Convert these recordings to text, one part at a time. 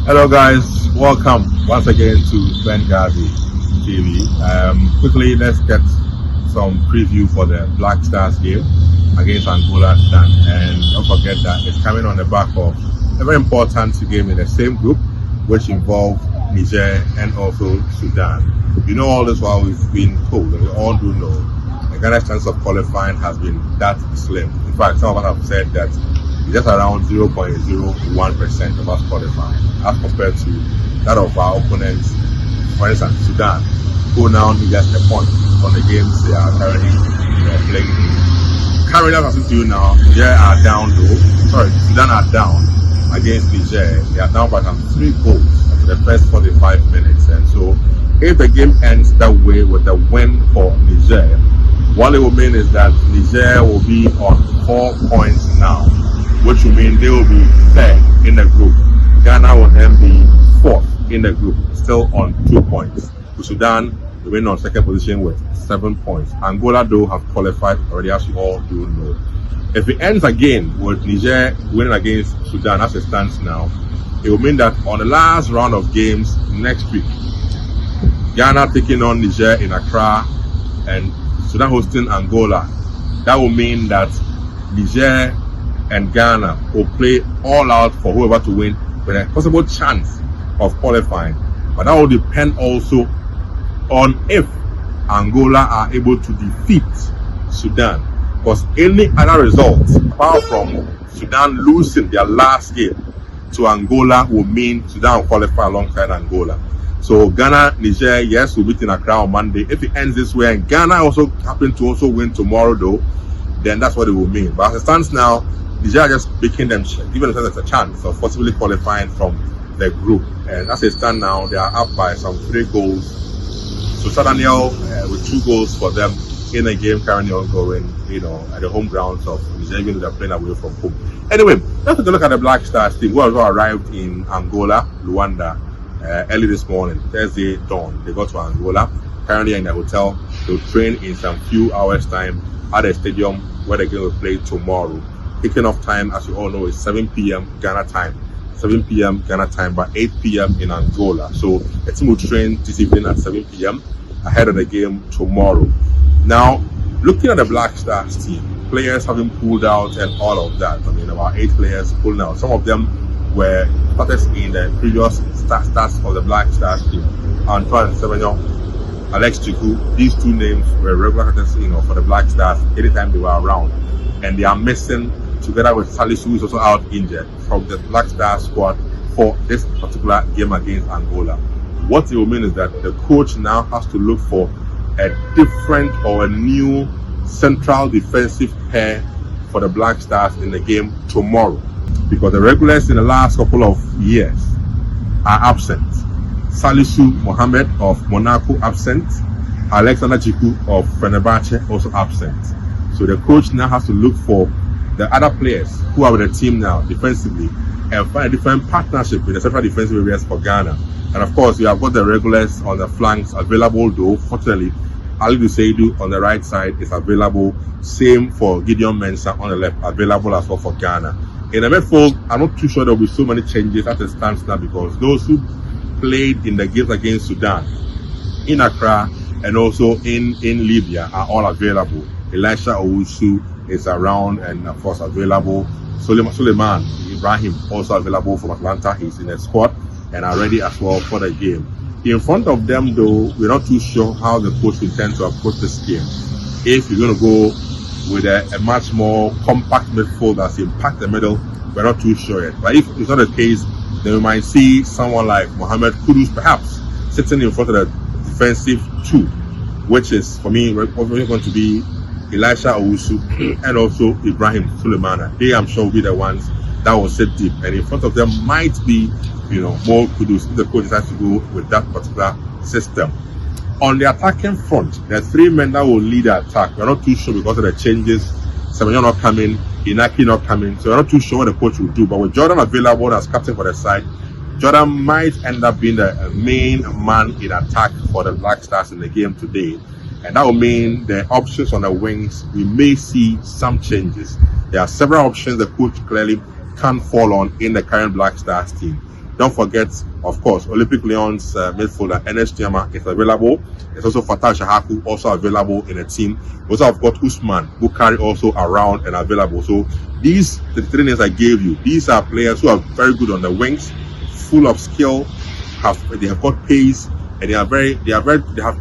Hello guys, welcome once again to Benghazi TV. Quickly, let's get some preview for the Black Stars game against Angola Sudan. And don't forget that it's coming on the back of a very important game in the same group, which involved Niger and also Sudan. You know, all this while we've been told, and we all do know, the Ghana's chance of qualifying has been that slim. In fact, some of us have said that just around 0.01% of us qualifying, as compared to that of our opponents, for instance, Sudan, who now need just a point on the games they are currently playing. Currently, as I see to you now, Niger are down though. Sorry, Sudan are down against Niger. They are down by some 3 goals after the first 45 minutes. And so, if the game ends that way with a win for Niger, what it will mean is that Niger will be on 4 points now, which will mean they will be third in the group. Ghana will then be fourth in the group, still on 2 points. Sudan remain on second position with 7 points. Angola, though, have qualified already, as you all do know. If it ends again with Niger winning against Sudan as it stands now, it will mean that on the last round of games next week, Ghana taking on Niger in Accra and Sudan hosting Angola, that will mean that Niger and Ghana will play all out for whoever to win with a possible chance of qualifying. But that will depend also on if Angola are able to defeat Sudan. Because any other result, apart from Sudan losing their last game to Angola, will mean Sudan will qualify alongside Angola. So Ghana, Niger, yes, will meet in Accra on Monday. If it ends this way and Ghana also happen to also win tomorrow though, then that's what it will mean. But as it stands now, Niger just making them, giving themselves a chance of possibly qualifying from the group. And as they stand now, they are up by some 3 goals. So Daniel with 2 goals for them in a game currently ongoing, at the home grounds of Niger, even though they're playing away from home. Anyway, let's take a look at the Black Stars team, who also arrived in Angola, Luanda, early this morning, Thursday dawn. They got to Angola, currently in the hotel. They'll train in some few hours time at the stadium where the game will play tomorrow. Kicking off time, as you all know, is 7 p.m. Ghana time. 7 p.m. Ghana time, by 8 p.m. in Angola. So the team will train this evening at 7 p.m. ahead of the game tomorrow. Now, looking at the Black Stars team, players having pulled out and all of that. I mean, about 8 players pulling out. Some of them were starters in the previous starts of the Black Stars team. Antoine Semenyo, Alex Chiku, these 2 names were regular starters, for the Black Stars anytime they were around. And they are missing, together with Salisu, who is also out injured, from the Black Star squad for this particular game against Angola. What it will mean is that the coach now has to look for a different or a new central defensive pair for the Black Stars in the game tomorrow, because the regulars in the last couple of years are absent. Salisu Mohammed of Monaco absent, Alexander Chiku of Fenerbahce also absent. So the coach now has to look for the other players who are with the team now defensively and find a different partnership with the central defensive areas for Ghana. And of course, we have got the regulars on the flanks available, though fortunately Ali Duseidu on the right side is available. Same for Gideon Mensah on the left, available as well for Ghana. In the midfield, I'm not too sure there will be so many changes as it stands now, because those who played in the games against Sudan, in Accra and also in Libya are all available. Elisha Owusu is around and of course available. Suleiman Ibrahim also available from Atlanta. He's in the squad and are ready as well for the game. In front of them though, we're not too sure how the coach intends to approach this game. If you're going to go with a much more compact midfield as impact the middle, we're not too sure yet. But if it's not the case, then we might see someone like Mohamed Kudus perhaps sitting in front of the defensive 2, which is for me probably going to be Elisha Owusu and also Ibrahim Suleimana. They, I'm sure, will be the ones that will sit deep, and in front of them might be, more Kudus if the coach decides to go with that particular system. On the attacking front, there are 3 men that will lead the attack. We're not too sure because of the changes. Semenyo not coming, Inaki not coming, so we're not too sure what the coach will do. But with Jordan available as captain for the side, Jordan might end up being the main man in attack for the Black Stars in the game today. And that will mean the options on the wings, we may see some changes. There are several options the coach clearly can't fall on in the current Black Stars team. Don't forget, of course, Olympic Lyons midfielder Enes Tiama is available. There's also Fatah Shahaku also available in the team. We also have got Usman Bukari also around and available. So these the three names I gave you, these are players who are very good on the wings, full of skill, they have got pace, and they have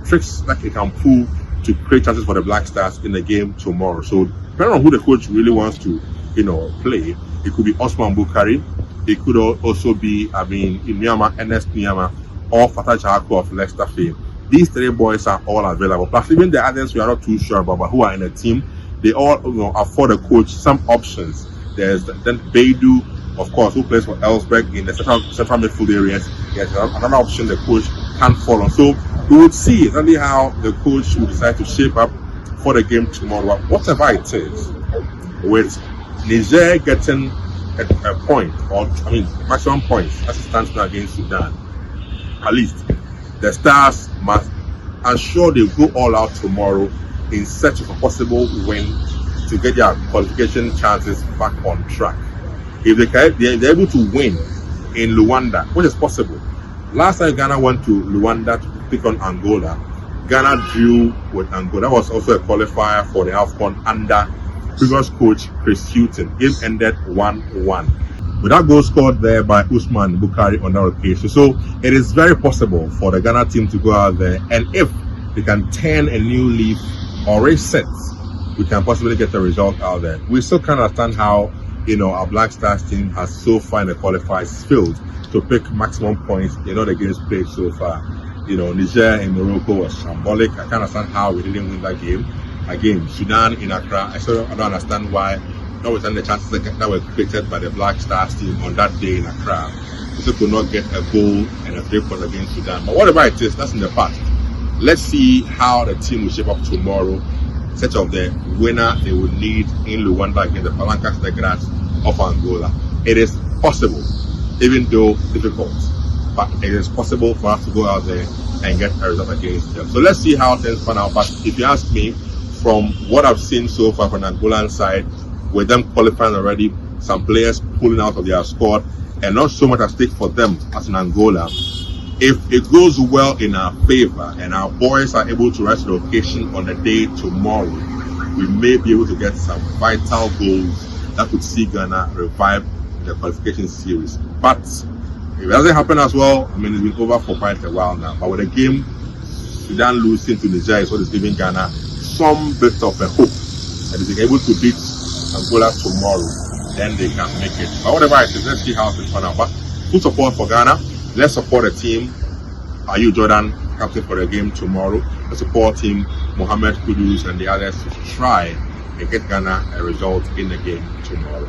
tricks that they can pull to create chances for the Black Stars in the game tomorrow. So depending on who the coach really wants to, play, it could be Osman Bukari, it could also be, Inyama, Ernest Nyama, or Fatah Chahaku of Leicester fame. These three boys are all available. Plus, even the others we are not too sure about, but who are in the team, they all afford the coach some options. There's then Beidu, of course, who plays for Ellsberg in the central midfield areas. There's another option the coach can follow. So we would see exactly how the coach will decide to shape up for the game tomorrow. Whatever it is, with Niger getting a point, or maximum points as it stands now against Sudan, at least the Stars must ensure they go all out tomorrow in search of a possible win to get their qualification chances back on track. If they're able to win in Luanda, which is possible. Last time Ghana went to Luanda to pick on Angola, Ghana drew with Angola. That was also a qualifier for the AFCON under previous coach Chris Hutton. Game ended 1-1. Without goal scored there by Usman Bukari on that occasion. So it is very possible for the Ghana team to go out there, and if they can turn a new leaf or reset, we can possibly get a result out there. We still can't understand how our Black Stars team has so far in the qualifiers failed to pick maximum points in all the games played so far. Niger and Morocco was shambolic. I can't understand how we didn't win that game. Again, Sudan in Accra, I don't understand why, notwithstanding the chances that were created by the Black Stars team on that day in Accra, we could not get a goal and a 3 points against Sudan. But whatever it is, that's in the past. Let's see how the team will shape up tomorrow. Set of the winner they will need in Luanda against the Palancas Negras of Angola. It is possible, even though difficult, but it is possible for us to go out there and get a result against them. So let's see how things pan out. But if you ask me, from what I've seen so far from the Angolan side, with them qualifying already, some players pulling out of their squad, and not so much at stake for them as in Angola. If it goes well in our favor and our boys are able to rise to the occasion on the day tomorrow, we may be able to get some vital goals that could see Ghana revive the qualification series. But if it doesn't happen as well, it's been over for quite a while now. But with the game, Sudan losing to Niger is what is giving Ghana some bit of a hope that if they're able to beat Angola tomorrow, then they can make it. But whatever it is, let's see how things pan out. But full support for Ghana. Let's support the team. Are you Jordan, captain for the game tomorrow? Let's support team Mohamed Kudus and the others to try and get Ghana a result in the game tomorrow.